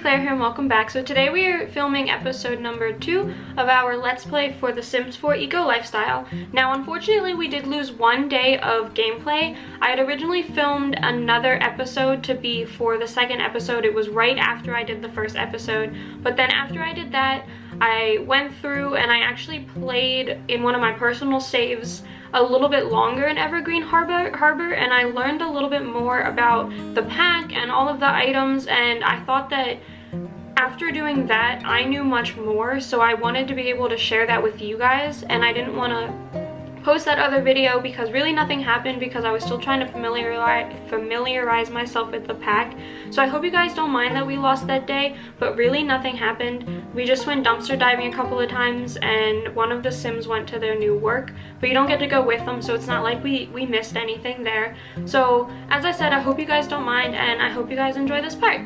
Claire here and welcome back. So today we are filming episode number 2 of our Let's Play for The Sims 4 Eco Lifestyle. Now unfortunately we did lose one day of gameplay. I had originally filmed another episode to be for the second episode. It was right after I did the first episode. But then after I did that, I went through and I actually played in one of my personal saves a little bit longer in Evergreen Harbor, and I learned a little bit more about the pack and all of the items, and I thought that after doing that I knew much more, so I wanted to be able to share that with you guys, and I didn't want to post that other video because really nothing happened because I was still trying to familiarize myself with the pack. So I hope you guys don't mind that we lost that day, but really nothing happened. We just went dumpster diving a couple of times and one of the Sims went to their new work, but you don't get to go with them, so it's not like we missed anything there. So as I said, I hope you guys don't mind and I hope you guys enjoy this part.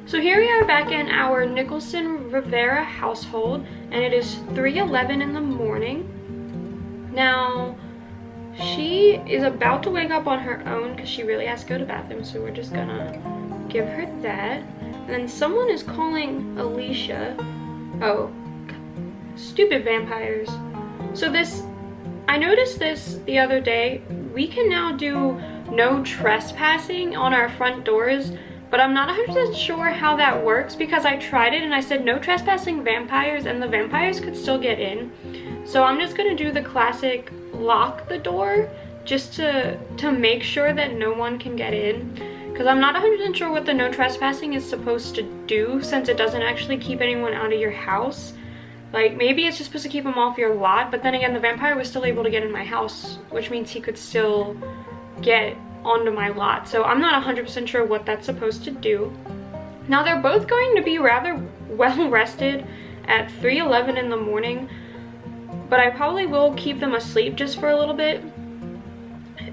So here we are back in our Nicholson Rivera household, and it is 3:11 in the morning. Now, she is about to wake up on her own because she really has to go to the bathroom, so we're just gonna give her that. And then someone is calling Alicia. Oh, stupid vampires. So I noticed this the other day. We can now do no trespassing on our front doors, but I'm not 100% sure how that works because I tried it and I said no trespassing vampires and the vampires could still get in. So I'm just gonna do the classic lock the door just to make sure that no one can get in, because I'm not 100% sure what the no trespassing is supposed to do, since it doesn't actually keep anyone out of your house. Like, maybe it's just supposed to keep them off your lot, but then again the vampire was still able to get in my house, which means he could still get onto my lot. So I'm not 100% sure what that's supposed to do. Now they're both going to be rather well rested at 3:11 in the morning, but I probably will keep them asleep just for a little bit.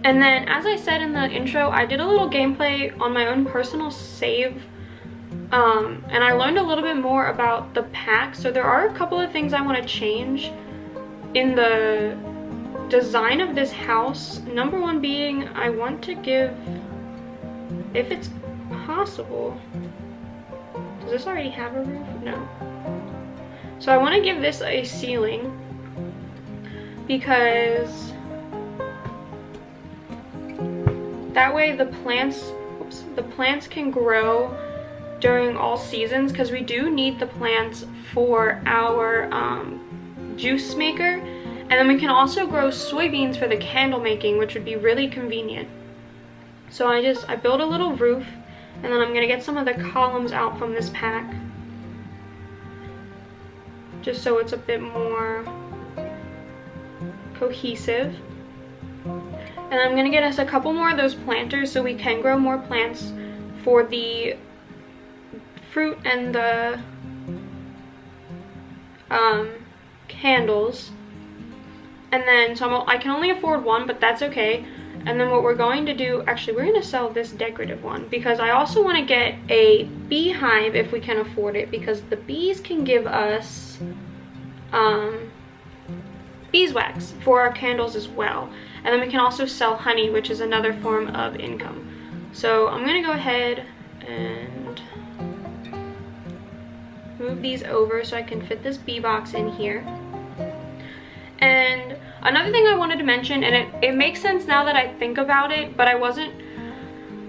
And then, as I said in the intro, I did a little gameplay on my own personal save, and I learned a little bit more about the pack. So there are a couple of things I want to change in the design of this house. Number one being, I want to give, if it's possible, does this already have a roof? No. So I want to give this a ceiling, because that way the plants can grow during all seasons, because we do need the plants for our juice maker, and then we can also grow soybeans for the candle making, which would be really convenient. So I built a little roof, and then I'm gonna get some of the columns out from this pack just so it's a bit more cohesive. And I'm gonna get us a couple more of those planters so we can grow more plants for the fruit and the candles. And then I can only afford one, but that's okay. And then what we're going to do, actually we're gonna sell this decorative one because I also want to get a beehive if we can afford it, because the bees can give us beeswax for our candles as well. And then we can also sell honey, which is another form of income. So I'm gonna go ahead and move these over so I can fit this bee box in here. And another thing I wanted to mention, and it makes sense now that I think about it, but I wasn't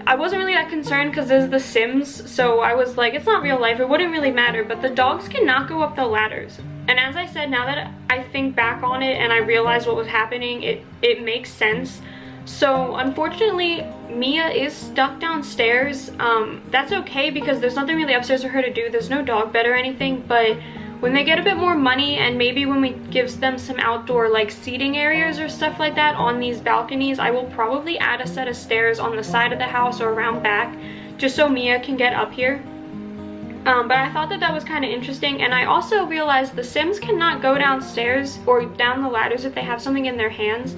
really that concerned because this is The Sims, so I was like, it's not real life, it wouldn't really matter, but the dogs cannot go up the ladders. And as I said, now that I think back on it and I realized what was happening, it makes sense. So unfortunately, Mia is stuck downstairs. That's okay because there's nothing really upstairs for her to do. There's no dog bed or anything, but when they get a bit more money, and maybe when we give them some outdoor like seating areas or stuff like that on these balconies, I will probably add a set of stairs on the side of the house or around back just so Mia can get up here. But I thought that was kind of interesting, and I also realized the Sims cannot go downstairs or down the ladders if they have something in their hands,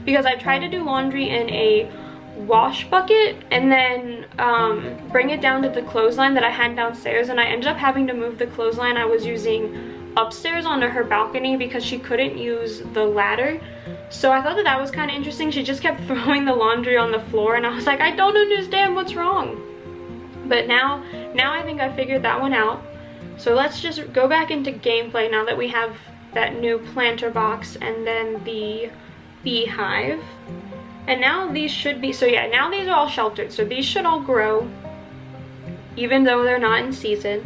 because I tried to do laundry in a wash bucket and then bring it down to the clothesline that I had downstairs, and I ended up having to move the clothesline I was using upstairs onto her balcony because she couldn't use the ladder. So I thought that was kind of interesting. She just kept throwing the laundry on the floor and I was like, I don't understand what's wrong. But now I think I figured that one out. So let's just go back into gameplay now that we have that new planter box and then the beehive. And now these should be, so yeah, now these are all sheltered. So these should all grow, even though they're not in season.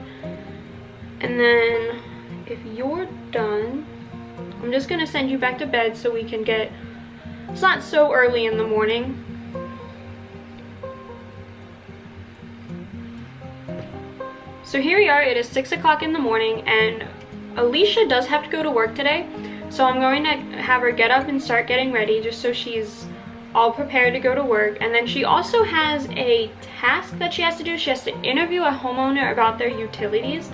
And then if you're done, I'm just gonna send you back to bed so we can get, it's not so early in the morning. So here we are, it is 6 o'clock in the morning, and Alicia does have to go to work today. So I'm going to have her get up and start getting ready just so she's all prepared to go to work. And then she also has a task that she has to do. She has to interview a homeowner about their utilities.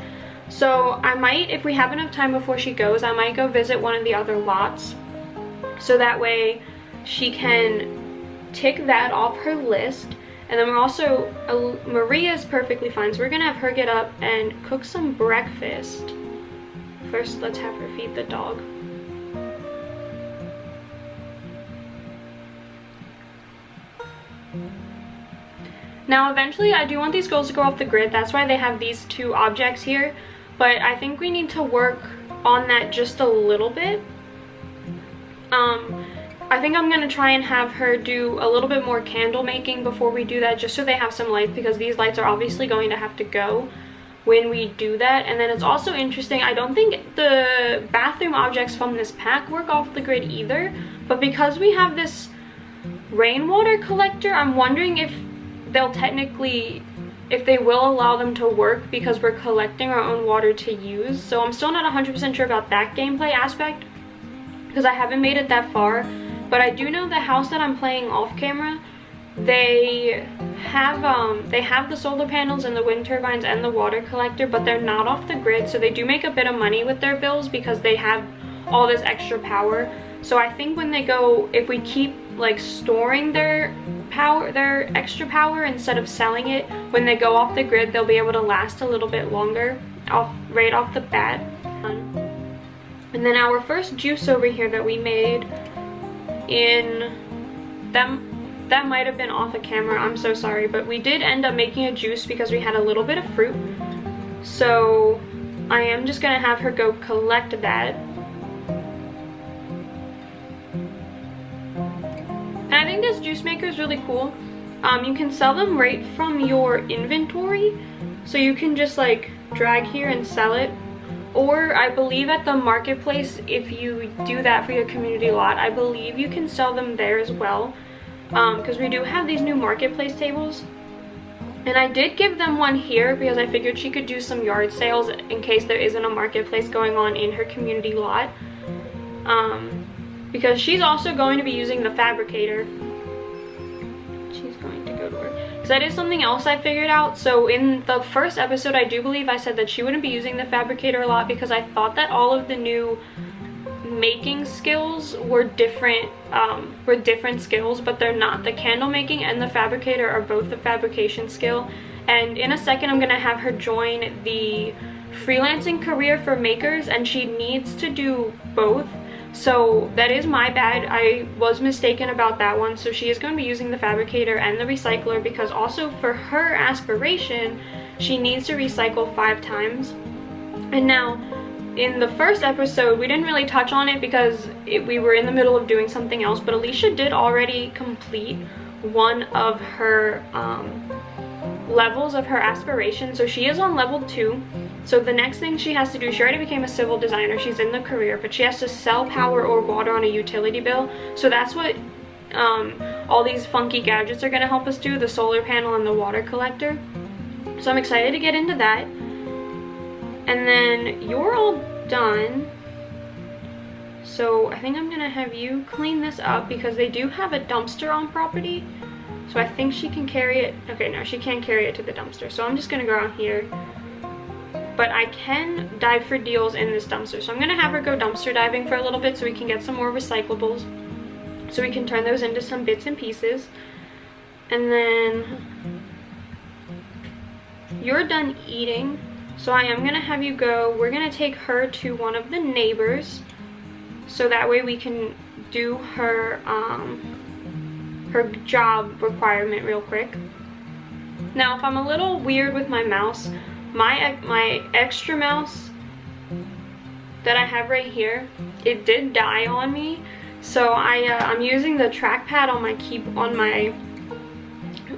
So I might, if we have enough time before she goes, I might go visit one of the other lots. So that way she can tick that off her list. And then we're also, Maria's perfectly fine, so we're gonna have her get up and cook some breakfast. First, let's have her feed the dog. Now, eventually, I do want these girls to go off the grid. That's why they have these two objects here. But I think we need to work on that just a little bit. I think I'm gonna try and have her do a little bit more candle making before we do that, just so they have some light, because these lights are obviously going to have to go when we do that. And then it's also interesting, I don't think the bathroom objects from this pack work off the grid either, but because we have this rainwater collector, I'm wondering if they'll technically, if they will allow them to work because we're collecting our own water to use. So I'm still not 100% sure about that gameplay aspect because I haven't made it that far. But I do know the house that I'm playing off camera, they have the solar panels and the wind turbines and the water collector, but they're not off the grid, so they do make a bit of money with their bills because they have all this extra power. So I think when they go, if we keep like storing their power, their extra power, instead of selling it, when they go off the grid, they'll be able to last a little bit longer right off the bat. And then our first juice over here that we made in them, that might have been off a camera, I'm so sorry, but we did end up making a juice because we had a little bit of fruit. So I am just gonna have her go collect that. And I think this juice maker is really cool. You can sell them right from your inventory, so you can just like drag here and sell it. Or I believe at the marketplace, if you do that for your community lot, I believe you can sell them there as well. Because we do have these new marketplace tables. And I did give them one here because I figured she could do some yard sales in case there isn't a marketplace going on in her community lot. Because she's also going to be using the fabricator. She's going to go to work. That is something else I figured out. So in the first episode, I do believe I said that she wouldn't be using the fabricator a lot because I thought that all of the new making skills were different skills, but they're not. The candle making and the fabricator are both the fabrication skill. And in a second, I'm gonna have her join the freelancing career for makers, and she needs to do both. So that is my bad. I was mistaken about that one. So she is going to be using the fabricator and the recycler because also for her aspiration, she needs to recycle 5 times. And now in the first episode, we didn't really touch on it because we were in the middle of doing something else, but Alicia did already complete one of her levels of her aspiration. So she is on level 2. So the next thing she has to do, she already became a civil designer, she's in the career, but she has to sell power or water on a utility bill. So that's what all these funky gadgets are gonna help us do, the solar panel and the water collector. So I'm excited to get into that. And then you're all done. So I think I'm gonna have you clean this up because they do have a dumpster on property. So I think she can carry it. Okay, no, she can't carry it to the dumpster. So I'm just gonna go out here. But I can dive for deals in this dumpster. So I'm gonna have her go dumpster diving for a little bit so we can get some more recyclables. So we can turn those into some bits and pieces. And then you're done eating. So I am gonna have you go, we're gonna take her to one of the neighbors. So that way we can do her, her job requirement real quick. Now, if I'm a little weird with my mouse, my extra mouse that I have right here, it did die on me. So I'm using the trackpad on my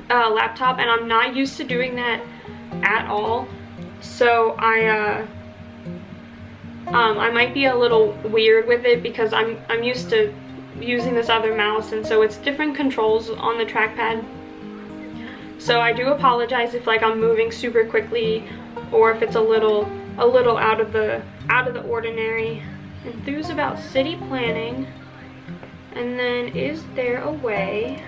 laptop, and I'm not used to doing that at all. So I might be a little weird with it because I'm used to using this other mouse, and so it's different controls on the trackpad. So I do apologize if like I'm moving super quickly or if it's a little out of the ordinary. Enthused about city planning. And then, is there a way?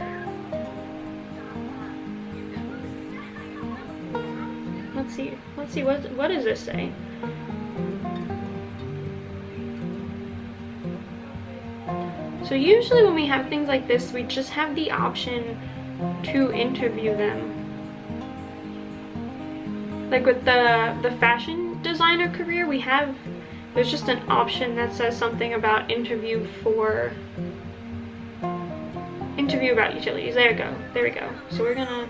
Let's see, what does this say? So usually when we have things like this, we just have the option to interview them. Like with the fashion designer career, there's just an option that says something about interview about utilities. There we go. So we're gonna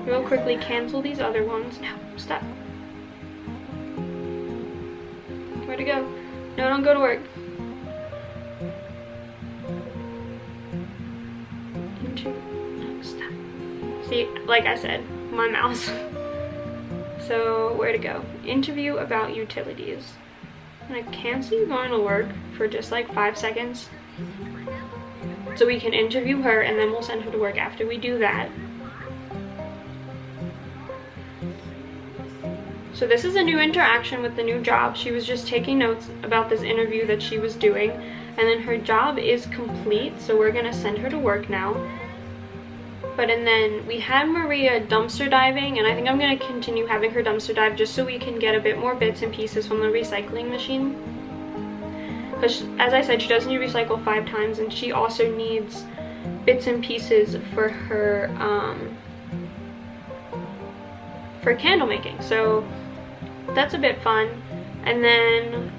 real quickly cancel these other ones. No, stop. Where'd it go? No, don't go to work. Stop. See, like I said, my mouse. So where to go? Interview about utilities. I'm gonna cancel you going to work for just like 5 seconds so we can interview her, and then we'll send her to work after we do that. So this is a new interaction with the new job. She was just taking notes about this interview that she was doing, and then her job is complete, so we're gonna send her to work now. And then we had Maria dumpster diving, and I think I'm gonna continue having her dumpster dive just so we can get a bit more bits and pieces from the recycling machine. Because as I said, she does need to recycle 5 times, and she also needs bits and pieces for her for candle making. So that's a bit fun. And then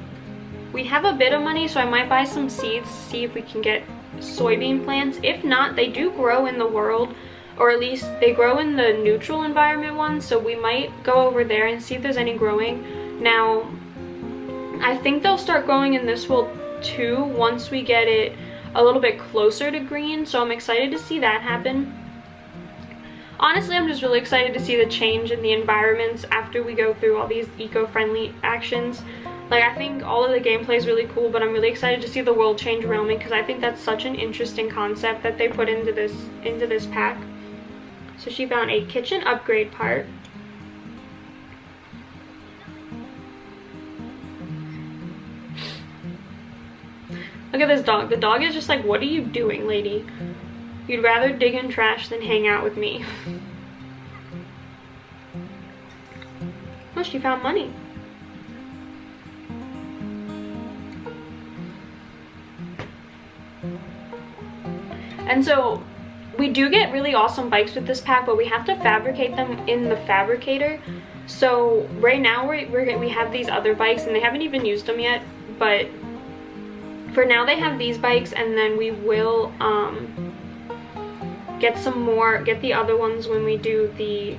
we have a bit of money, so I might buy some seeds to see if we can get soybean plants. If not, they do grow in the world, or at least they grow in the neutral environment ones, so we might go over there and see if there's any growing. Now, I think they'll start growing in this world too once we get it a little bit closer to green, so I'm excited to see that happen. Honestly, I'm just really excited to see the change in the environments after we go through all these eco-friendly actions. Like, I think all of the gameplay is really cool, but I'm really excited to see the world change around me because I think that's such an interesting concept that they put into this pack. So she found a kitchen upgrade part. Look at this dog. The dog is just like, what are you doing, lady? You'd rather dig in trash than hang out with me. Well, she found money. And so we do get really awesome bikes with this pack, but we have to fabricate them in the fabricator. So right now we have these other bikes, and they haven't even used them yet, but for now they have these bikes, and then we will get the other ones when we do the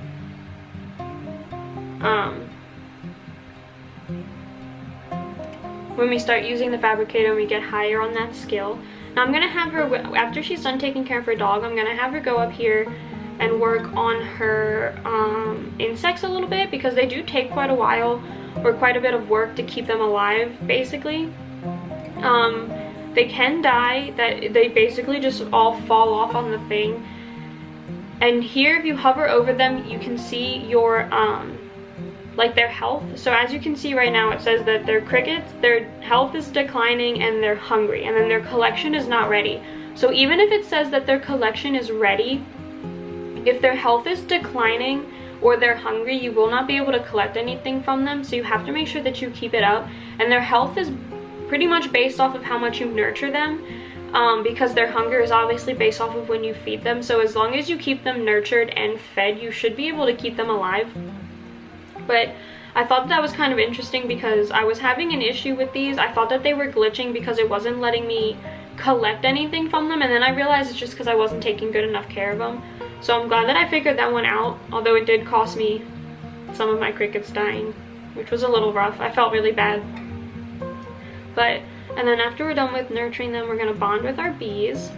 when we start using the fabricator and we get higher on that skill. Now I'm gonna have her, after she's done taking care of her dog, I'm gonna have her go up here and work on her insects a little bit, because they do take quite a while or quite a bit of work to keep them alive, basically. They can die, that they basically just all fall off on the thing. And here, if you hover over them, you can see your like their health. So as you can see right now, it says that they're crickets, their health is declining, and they're hungry, and then their collection is not ready. So even if it says that their collection is ready, if their health is declining or they're hungry, you will not be able to collect anything from them. So you have to make sure that you keep it up. And their health is pretty much based off of how much you nurture them, because their hunger is obviously based off of when you feed them. So as long as you keep them nurtured and fed, you should be able to keep them alive. But I thought that was kind of interesting because I was having an issue with these. I thought that they were glitching because it wasn't letting me collect anything from them, and then I realized it's just because I wasn't taking good enough care of them. So I'm glad that I figured that one out, although it did cost me some of my crickets dying, which was a little rough. I felt really bad. But, and then after we're done with nurturing them, we're gonna bond with our bees,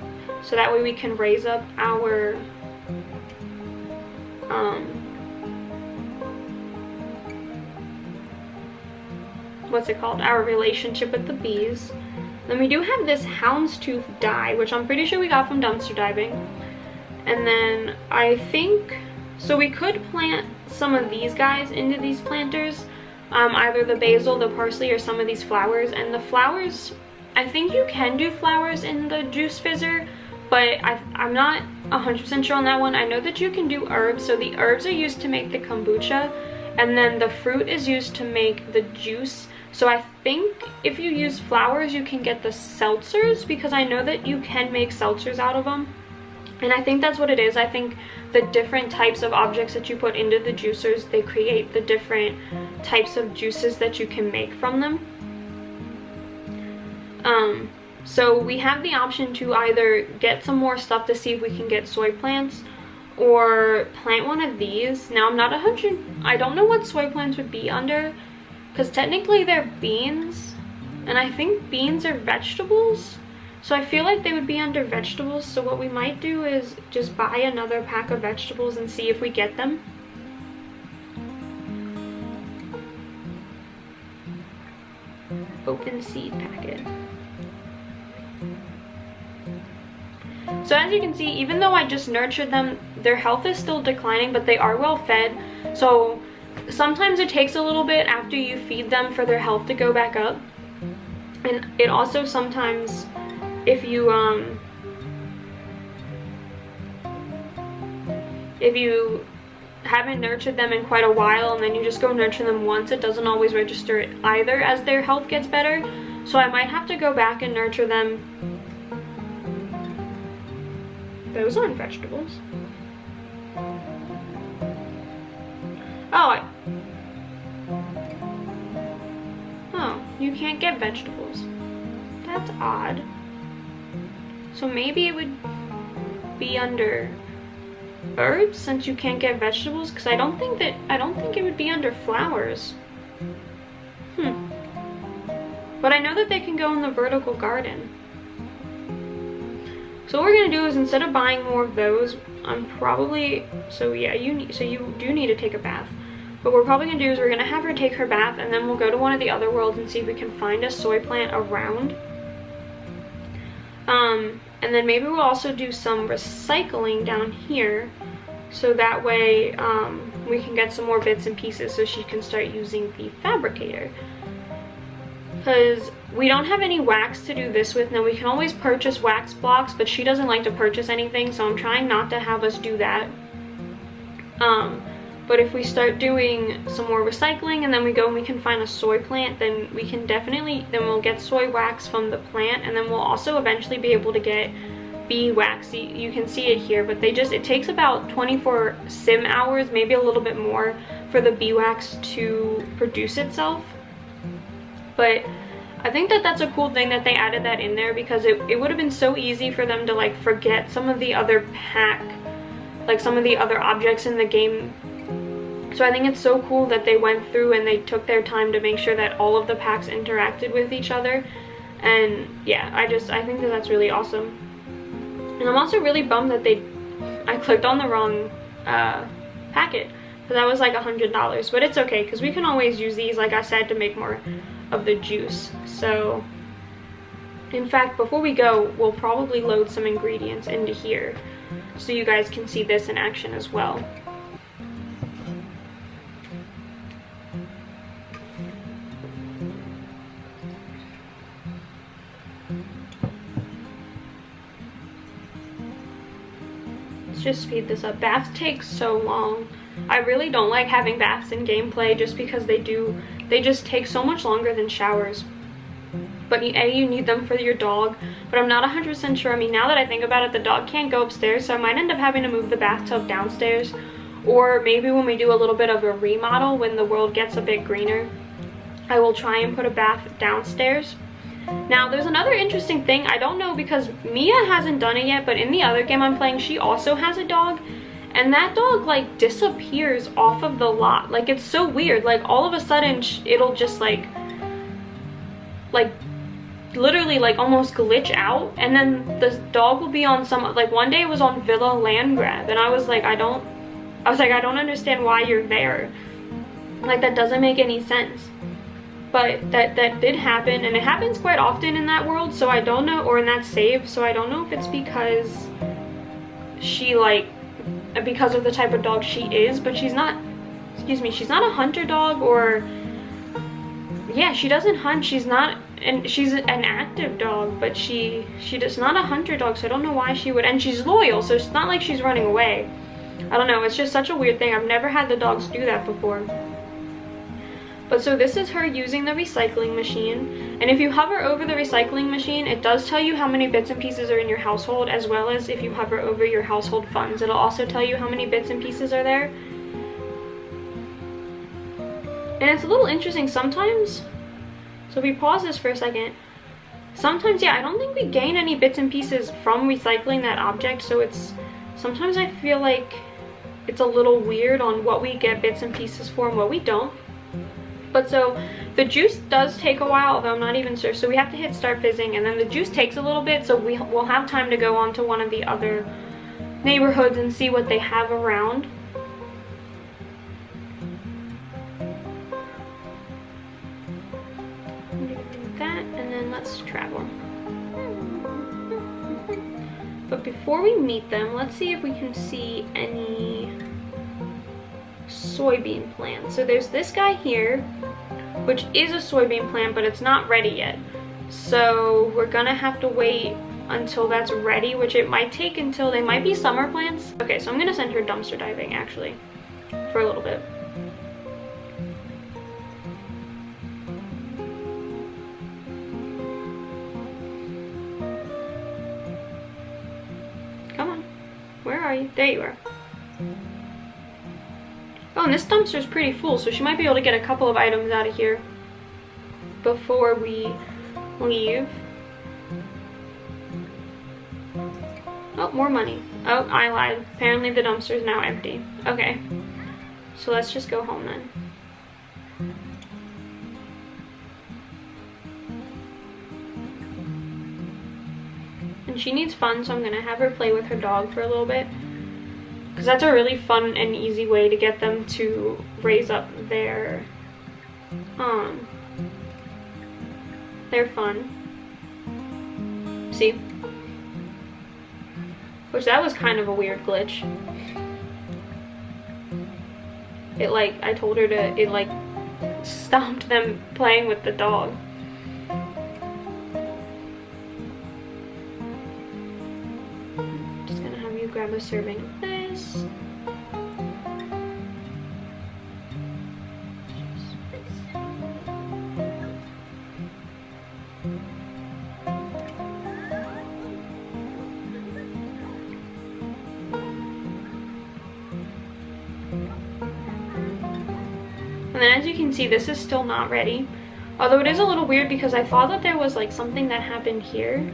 so that way we can raise up our, what's it called? Our relationship with the bees. Then we do have this houndstooth dye, which I'm pretty sure we got from dumpster diving. And then I think, so we could plant some of these guys into these planters, either the basil, the parsley, or some of these flowers. And the flowers, I think you can do flowers in the juice fizzer, but I'm not 100% sure on that one. I know that you can do herbs, so the herbs are used to make the kombucha, and then the fruit is used to make the juice. So I think if you use flowers, you can get the seltzers, because I know that you can make seltzers out of them. And I think that's what it is. I think the different types of objects that you put into the juicers, they create the different types of juices that you can make from them. So we have the option to either get some more stuff to see if we can get soy plants, or plant one of these. Now I'm not 100, I don't know what soy plants would be under, because technically they're beans, and I think beans are vegetables. So I feel like they would be under vegetables. So what we might do is just buy another pack of vegetables and see if we get them. Open seed packet. So as you can see, even though I just nurtured them, their health is still declining, but they are well fed. So sometimes it takes a little bit after you feed them for their health to go back up. And it also sometimes, if you haven't nurtured them in quite a while and then you just go nurture them once, it doesn't always register it either as their health gets better. So I might have to go back and nurture them. Those aren't vegetables. Oh, you can't get vegetables. That's odd. So maybe it would be under herbs, since you can't get vegetables, because I don't think it would be under flowers. But I know that they can go in the vertical garden. So what we're gonna do is, instead of buying more of those, you do need to take a bath. What we're probably gonna do is we're gonna have her take her bath, and then we'll go to one of the other worlds and see if we can find a soy plant around. And then maybe we'll also do some recycling down here, so that way we can get some more bits and pieces so she can start using the fabricator. Because we don't have any wax to do this with. Now we can always purchase wax blocks, but she doesn't like to purchase anything, so I'm trying not to have us do that. But if we start doing some more recycling and then we go and we can find a soy plant, then we can definitely, then we'll get soy wax from the plant, and then we'll also eventually be able to get bee wax. You can see it here, but it takes about 24 sim hours, maybe a little bit more, for the bee wax to produce itself. But I think that that's a cool thing that they added that in there, because it would have been so easy for them to like forget some of the other some of the other objects in the game. So I think it's so cool that they went through and they took their time to make sure that all of the packs interacted with each other. And yeah, I think that that's really awesome. And I'm also really bummed that I clicked on the wrong packet, because that was like $100, but it's okay, because we can always use these, like I said, to make more of the juice. So in fact, before we go, we'll probably load some ingredients into here so you guys can see this in action as well. Just speed this up. Baths take so long. I really don't like having baths in gameplay, just because they just take so much longer than showers. But you need them for your dog, but I'm not 100% sure. I mean, now that I think about it, the dog can't go upstairs, so I might end up having to move the bathtub downstairs, or maybe when we do a little bit of a remodel, when the world gets a bit greener, I will try and put a bath downstairs. Now, there's another interesting thing. I don't know, because Mia hasn't done it yet, but in the other game I'm playing, she also has a dog, and that dog like disappears off of the lot. Like, it's so weird. Like, all of a sudden it'll just like literally like almost glitch out, and then the dog will be on some, like one day it was on Villa Land Grab, and I was like, I don't understand why you're there. Like, that doesn't make any sense. But that did happen, and it happens quite often in that world, so I don't know, or in that save, so I don't know if it's because she like, because of the type of dog she is, but she's not, excuse me, she's not a hunter dog, or yeah, she doesn't hunt, she's not, and she's an active dog, but she does not a hunter dog, so I don't know why she would, and she's loyal, so it's not like she's running away. I don't know, it's just such a weird thing. I've never had the dogs do that before. But so this is her using the recycling machine, and if you hover over the recycling machine, it does tell you how many bits and pieces are in your household, as well as if you hover over your household funds, it'll also tell you how many bits and pieces are there. And it's a little interesting sometimes. So if we pause this for a second, sometimes, yeah, I don't think we gain any bits and pieces from recycling that object, so it's, sometimes I feel like it's a little weird on what we get bits and pieces for and what we don't. But so the juice does take a while, although I'm not even sure. So we have to hit start fizzing, and then the juice takes a little bit, so we'll have time to go on to one of the other neighborhoods and see what they have around. That, and then let's travel. But before we meet them, let's see if we can see any soybean plants. So there's this guy here, which is a soybean plant, but it's not ready yet. So we're gonna have to wait until that's ready, which it might take until, they might be summer plants. Okay, so I'm gonna send her dumpster diving actually for a little bit. Come on, where are you? There you are. Oh, and this dumpster is pretty full, so she might be able to get a couple of items out of here before we leave. Oh, more money. Oh, I lied. Apparently the dumpster is now empty. Okay, so let's just go home then. And she needs fun, so I'm gonna have her play with her dog for a little bit, because that's a really fun and easy way to get them to raise up their fun. See? Which, that was kind of a weird glitch. It like, I told her to, it like stopped them playing with the dog. Just gonna have you grab a serving of this. And then as you can see, this is still not ready. Although it is a little weird because I thought that there was like something that happened here.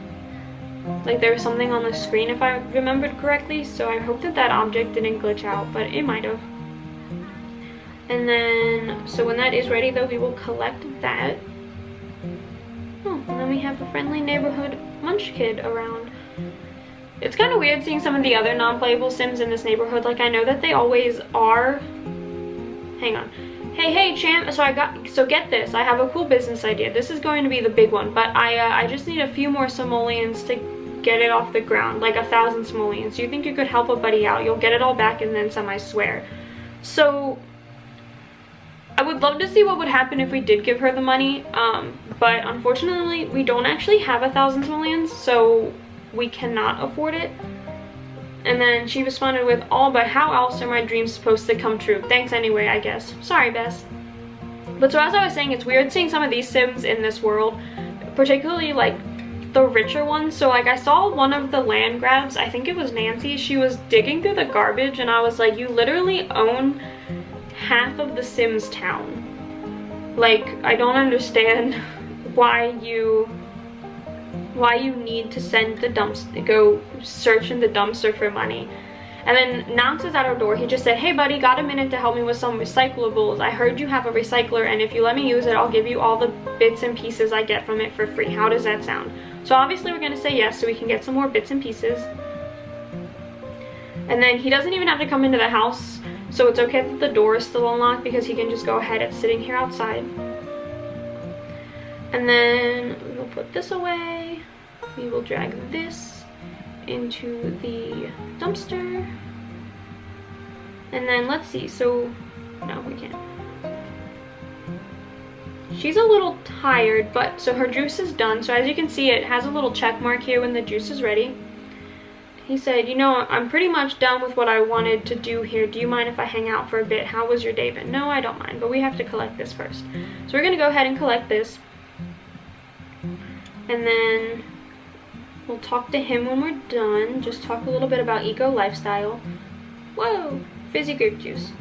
Like there was something on the screen if I remembered correctly. So I hope that that object didn't glitch out, but it might have. And then, so when that is ready though, we will collect that. Oh, and then we have a friendly neighborhood munch kid around. It's kind of weird seeing some of the other non-playable Sims in this neighborhood. Like I know that they always are. Hang on. Hey champ, so get this, I have a cool business idea. This is going to be the big one, but I just need a few more simoleons to get it off the ground, like 1,000 simoleons. Do you think you could help a buddy out? You'll get it all back and then some, I swear. So I would love to see what would happen if we did give her the money, but unfortunately we don't actually have 1,000 simoleons, so we cannot afford it. And then she responded with, "Oh, but how else are my dreams supposed to come true? Thanks anyway, I guess. Sorry, Bess." But so as I was saying, it's weird seeing some of these Sims in this world, particularly like the richer ones. So like I saw one of the land grabs, I think it was Nancy, she was digging through the garbage and I was like, you literally own half of the Sims town. Like, I don't understand why you need to send the go search in the dumpster for money. And then Knox is at our door. He just said, hey buddy, got a minute to help me with some recyclables? I heard you have a recycler, and if you let me use it, I'll give you all the bits and pieces I get from it for free. How does that sound? So obviously we're gonna say yes so we can get some more bits and pieces. And then he doesn't even have to come into the house, so it's okay that the door is still unlocked because he can just go ahead and sitting here outside. And then we'll put this away. We will drag this into the dumpster. And then let's see, so, no, we can't. She's a little tired, but so her juice is done. So as you can see, it has a little check mark here when the juice is ready. He said, you know, I'm pretty much done with what I wanted to do here. Do you mind if I hang out for a bit? How was your day been? No, I don't mind, but we have to collect this first. So we're gonna go ahead and collect this. And then we'll talk to him when we're done. Just talk a little bit about eco lifestyle. Whoa, fizzy grape juice.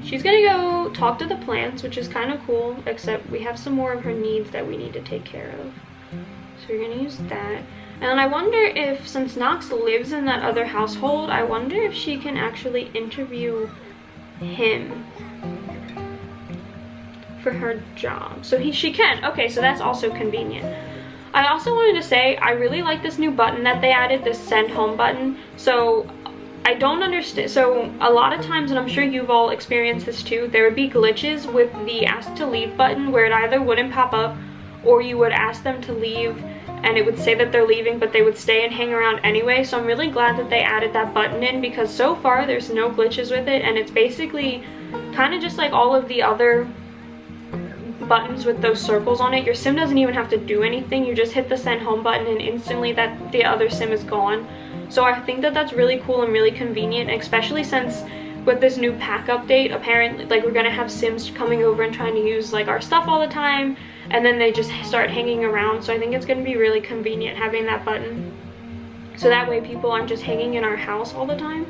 She's gonna go talk to the plants, which is kind of cool, except we have some more of her needs that we need to take care of. So we're gonna use that. And I wonder if, since Knox lives in that other household, I wonder if she can actually interview him for her job. So she can. Okay, so that's also convenient. I also wanted to say, I really like this new button that they added, this send home button. So I don't understand. So a lot of times, and I'm sure you've all experienced this too, there would be glitches with the ask to leave button where it either wouldn't pop up or you would ask them to leave and it would say that they're leaving, but they would stay and hang around anyway. So I'm really glad that they added that button in, because so far there's no glitches with it, and it's basically kind of just like all of the other buttons with those circles on it. Your sim doesn't even have to do anything. You just hit the send home button and instantly that the other sim is gone. So I think that that's really cool and really convenient, especially since with this new pack update, apparently like we're gonna have sims coming over and trying to use like our stuff all the time, and then they just start hanging around. So I think it's gonna be really convenient having that button, so that way people aren't just hanging in our house all the time.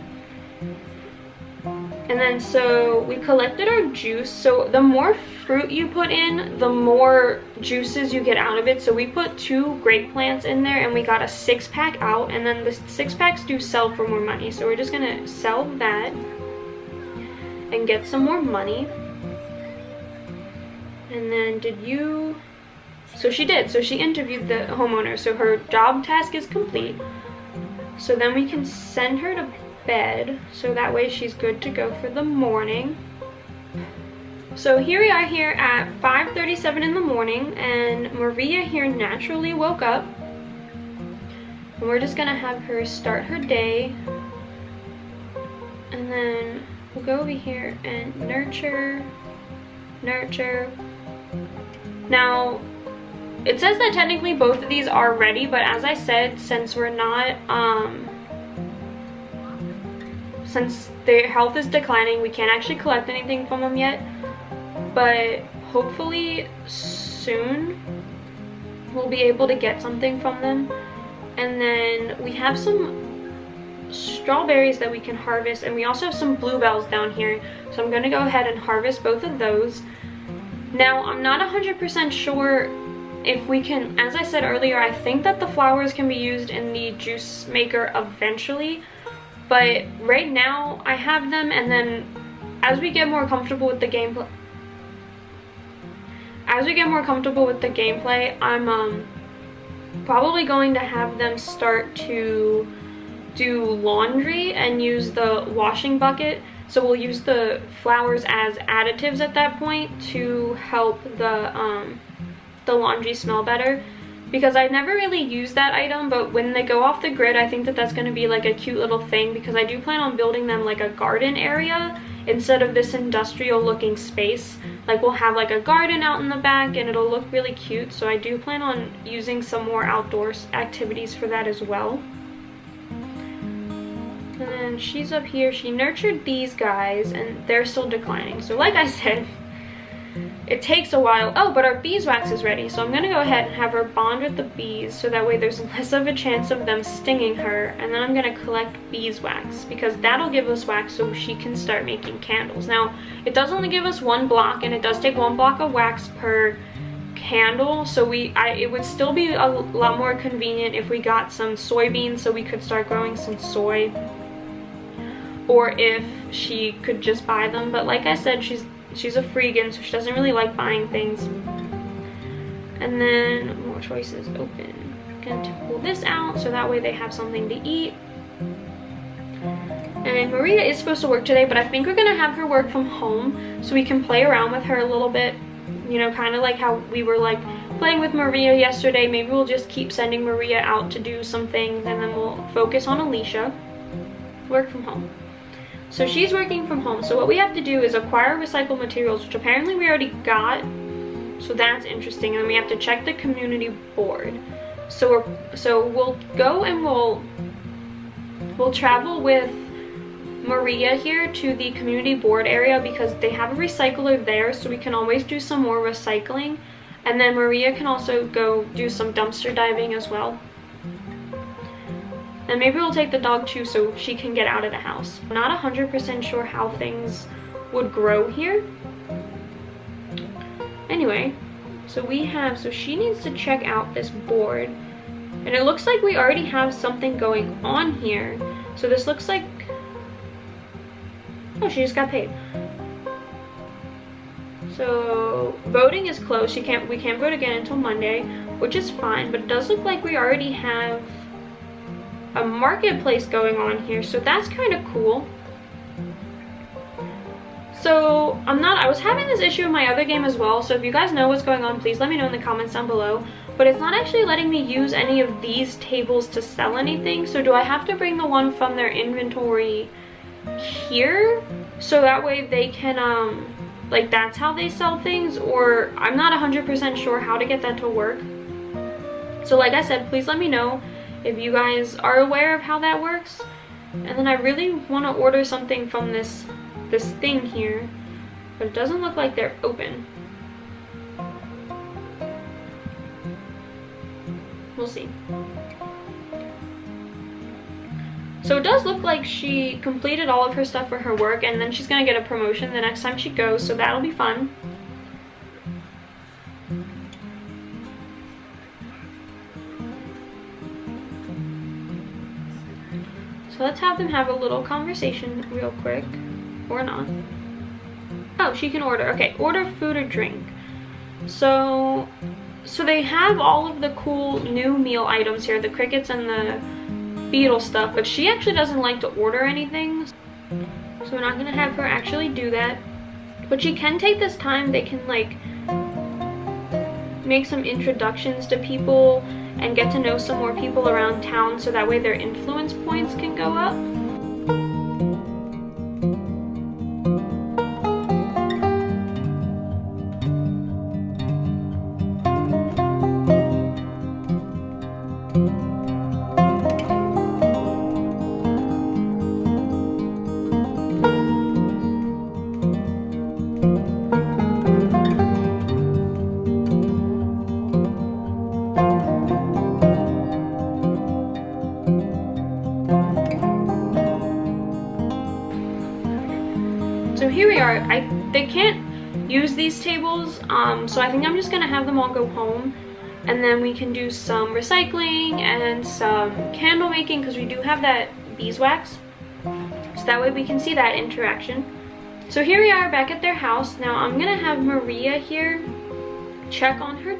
And then so we collected our juice. So the more fruit you put in, the more juices you get out of it. So we put 2 grape plants in there and we got a 6-pack out, and then the 6-packs do sell for more money. So we're just gonna sell that and get some more money. And then so she did. So she interviewed the homeowner. So her job task is complete. So then we can send her to bed, so that way she's good to go for the morning. So here we are here at 5:37 in the morning, and Maria here naturally woke up, and we're just gonna have her start her day. And then we'll go over here and nurture. Now it says that technically both of these are ready, but as I said, since we're not since their health is declining, we can't actually collect anything from them yet, but hopefully soon we'll be able to get something from them. And then we have some strawberries that we can harvest, and we also have some bluebells down here, so I'm gonna go ahead and harvest both of those. Now I'm not 100% sure if we can, as I said earlier, I think that the flowers can be used in the juice maker eventually, but right now I have them, and then as we get more comfortable with the gameplay, I'm probably going to have them start to do laundry and use the washing bucket. So we'll use the flowers as additives at that point to help the laundry smell better, because I never really used that item, but when they go off the grid, I think that that's going to be like a cute little thing, because I do plan on building them like a garden area instead of this industrial looking space. Like we'll have like a garden out in the back and it'll look really cute, so I do plan on using some more outdoors activities for that as well. And then she's up here, she nurtured these guys and they're still declining. So like I said, it takes a while. Oh, but our beeswax is ready, so I'm gonna go ahead and have her bond with the bees, so that way there's less of a chance of them stinging her. And then I'm gonna collect beeswax, because that'll give us wax so she can start making candles. Now, it does only give us 1 block, and it does take 1 block of wax per candle, so it would still be a lot more convenient if we got some soybeans so we could start growing some soy. or if she could just buy them. But like I said, she's a freegan, so she doesn't really like buying things. And then more choices open. I'm going to pull this out so that way they have something to eat. And Maria is supposed to work today, but I think we're gonna have her work from home so we can play around with her a little bit, you know, kind of like how we were like playing with Maria yesterday. Maybe we'll just keep sending Maria out to do some things, and then we'll focus on Alicia. Work from home. So she's working from home. So what we have to do is acquire recycled materials, which apparently we already got, so that's interesting. And then we have to check the community board. So we'll go and we'll travel with Maria here to the community board area because they have a recycler there, so we can always do some more recycling. And then Maria can also go do some dumpster diving as well. And maybe we'll take the dog too so she can get out of the house. I'm not 100% sure how things would grow here. Anyway, so she needs to check out this board. And it looks like we already have something going on here. So this looks like, oh, she just got paid. So voting is closed. We can't vote again until Monday, which is fine, but it does look like we already have a marketplace going on here, so that's kind of cool. So I was having this issue in my other game as well, so if you guys know what's going on, please let me know in the comments down below. But it's not actually letting me use any of these tables to sell anything. So do I have to bring the one from their inventory here so that way they can like that's how they sell things? Or I'm not 100% sure how to get that to work. So like I said, please let me know if you guys are aware of how that works. And then I really want to order something from this thing here, but it doesn't look like they're open. We'll see. So it does look like she completed all of her stuff for her work, and then she's gonna get a promotion the next time she goes, so that'll be fun. So let's have them have a little conversation real quick, or not. Oh, she can order. Okay, order food or drink. So they have all of the cool new meal items here, the crickets and the beetle stuff, but she actually doesn't like to order anything. So we're not gonna have her actually do that. But she can take this time, they can like make some introductions to people and get to know some more people around town, so that way their influence points can go up. So here we are. They can't use these tables, so I think I'm just gonna have them all go home, and then we can do some recycling and some candle making, because we do have that beeswax, so that way we can see that interaction. So here we are back at their house. Now I'm gonna have Maria here check on her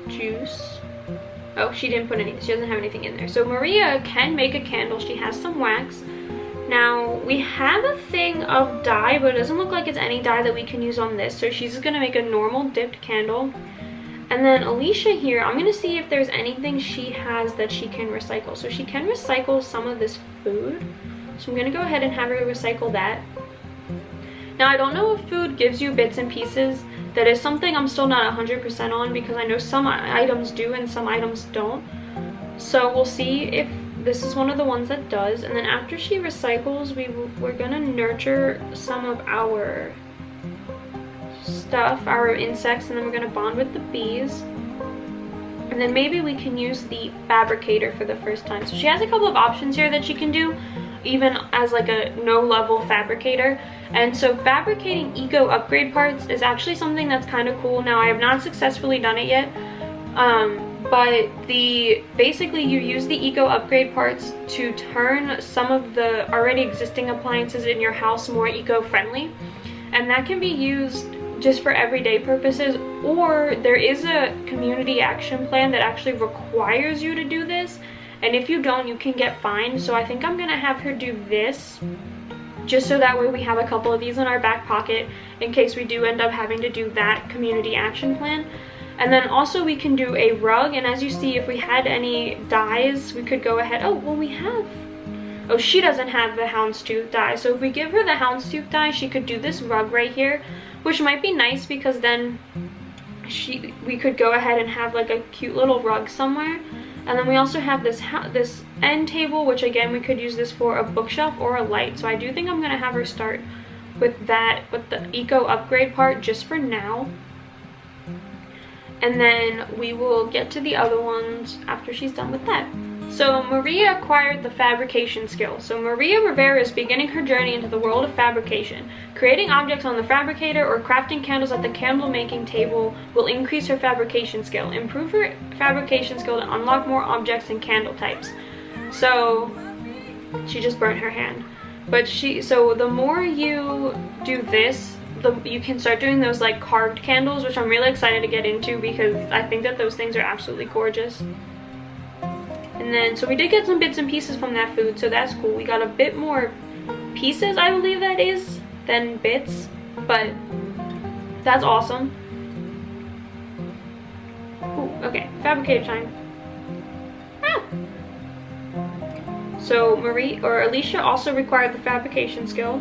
juice. Oh, she didn't put anything, she doesn't have anything in there. So Maria can make a candle, she has some wax. Now, we have a thing of dye, but it doesn't look like it's any dye that we can use on this. So she's gonna make a normal dipped candle. And then Alicia here, I'm gonna see if there's anything she has that she can recycle. So she can recycle some of this food. So I'm gonna go ahead and have her recycle that. Now, I don't know if food gives you bits and pieces. That is something I'm still not 100% on, because I know some items do and some items don't. So we'll see if this is one of the ones that does. And then after she recycles, we're gonna nurture some of our stuff, our insects, and then we're gonna bond with the bees. And then maybe we can use the fabricator for the first time. So she has a couple of options here that she can do, even as like a no-level fabricator. And so fabricating eco upgrade parts is actually something that's kind of cool. Now, I have not successfully done it yet, but basically you use the eco upgrade parts to turn some of the already existing appliances in your house more eco-friendly, and that can be used just for everyday purposes, or there is a community action plan that actually requires you to do this, and if you don't, you can get fined. So I think I'm gonna have her do this, just so that way we have a couple of these in our back pocket in case we do end up having to do that community action plan. And then also we can do a rug, and as you see, if we had any dyes, we could go ahead. Oh, well, we have, oh, she doesn't have the houndstooth dye, so if we give her the houndstooth dye, she could do this rug right here, which might be nice because then we could go ahead and have like a cute little rug somewhere. And then we also have this end table, which again, we could use this for a bookshelf or a light. So I do think I'm gonna have her start with that, with the eco upgrade part just for now. And then we will get to the other ones after she's done with that. So Maria acquired the fabrication skill. So Maria Rivera is beginning her journey into the world of fabrication. Creating objects on the fabricator or crafting candles at the candle making table will increase her fabrication skill. Improve her fabrication skill to unlock more objects and candle types. So she just burnt her hand. But so the more you do this, you can start doing those like carved candles, which I'm really excited to get into because I think that those things are absolutely gorgeous. And then, so we did get some bits and pieces from that food, so that's cool. We got a bit more pieces, I believe that is, than bits, but that's awesome. Ooh, okay, fabricator time. Ah! So Alicia also required the fabrication skill.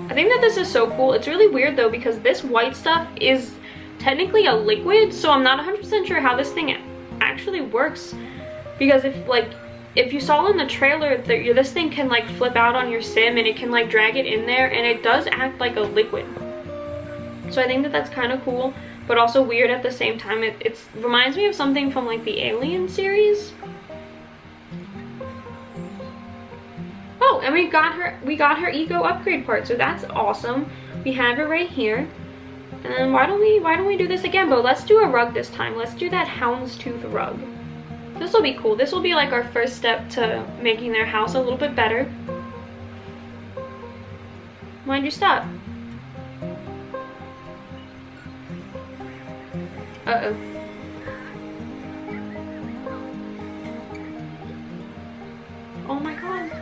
I think that this is so cool. It's really weird though because this white stuff is technically a liquid, so I'm not 100% sure how this thing actually works, because if you saw in the trailer that this thing can like flip out on your sim and it can like drag it in there, and it does act like a liquid. So I think that that's kind of cool, but also weird at the same time. It reminds me of something from like the Alien series. Oh, and we got her eco upgrade part, so that's awesome. We have it right here. And then why don't we do this again? But let's do a rug this time. Let's do that houndstooth rug. This will be cool. This will be like our first step to making their house a little bit better. Mind you, stop. Uh-oh. Oh my god.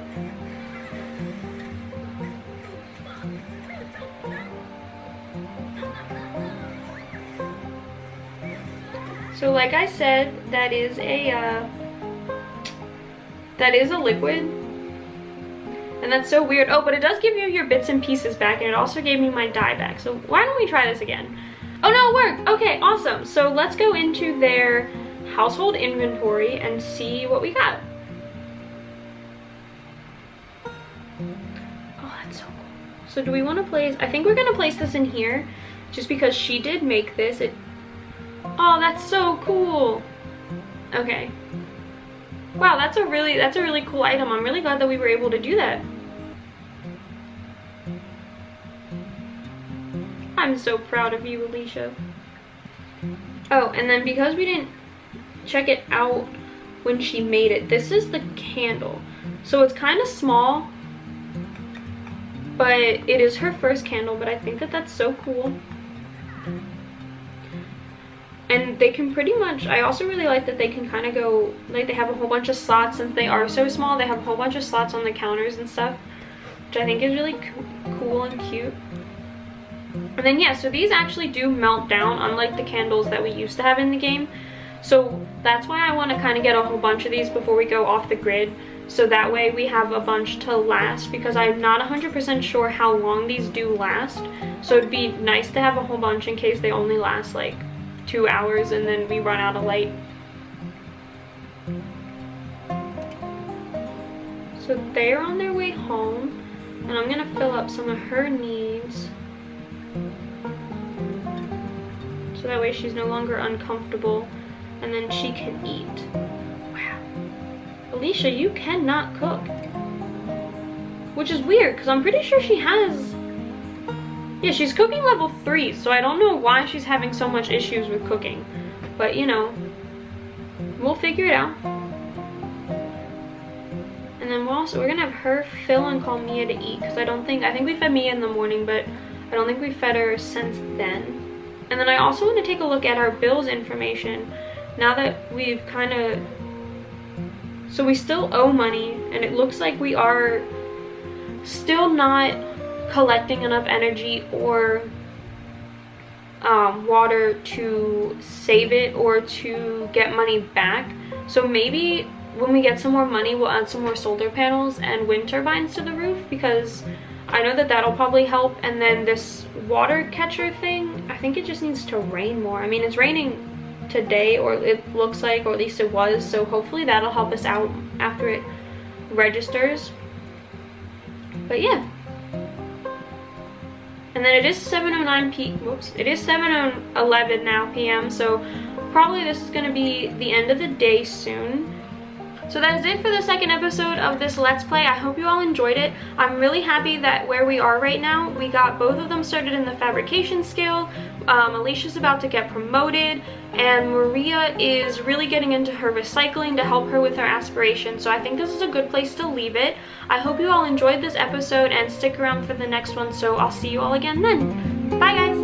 So like I said, that is a liquid, and that's so weird. Oh, but it does give you your bits and pieces back, and it also gave me my dye back. So why don't we try this again? Oh no, it worked. Okay, awesome. So let's go into their household inventory and see what we got. Oh, that's so cool. So do we want to place, I think we're gonna place this in here just because she did make this. Oh, that's so cool. Okay. Wow, that's a really cool item. I'm really glad that we were able to do that. I'm so proud of you, Alicia. Oh, and then because we didn't check it out when she made it, this is the candle. So it's kind of small, but it is her first candle, but I think that that's so cool. And they can pretty much, I also really like that they can kind of go, like they have a whole bunch of slots. Since they are so small, they have a whole bunch of slots on the counters and stuff, which I think is really cool and cute. And then yeah, so these actually do melt down, unlike the candles that we used to have in the game. So that's why I want to kind of get a whole bunch of these before we go off the grid, so that way we have a bunch to last, because I'm not 100% sure how long these do last. So it'd be nice to have a whole bunch in case they only last like 2 hours and then we run out of light. So they're on their way home, and I'm gonna fill up some of her needs so that way she's no longer uncomfortable, and then she can eat. Wow. Alicia, you cannot cook. Which is weird, because I'm pretty sure she has... Yeah, she's cooking level 3, so I don't know why she's having so much issues with cooking. But, you know, we'll figure it out. And then we're gonna have her fill and call Mia to eat, because I think we fed Mia in the morning, but I don't think we fed her since then. And then I also want to take a look at our bills information, now that we've kind of... So we still owe money, and it looks like we are still not collecting enough energy or water to save it or to get money back. So maybe when we get some more money, we'll add some more solar panels and wind turbines to the roof, because I know that that'll probably help. And then this water catcher thing, I think it just needs to rain more. I mean, it's raining today, or it looks like, or at least it was, so hopefully that'll help us out after it registers. But yeah. And then it is 7:11 now p.m. So probably this is going to be the end of the day soon. So that is it for the second episode of this Let's Play. I hope you all enjoyed it. I'm really happy that where we are right now, we got both of them started in the fabrication skill. Alicia's about to get promoted, and Maria is really getting into her recycling to help her with her aspiration. So I think this is a good place to leave it. I hope you all enjoyed this episode and stick around for the next one. So I'll see you all again then. Bye guys!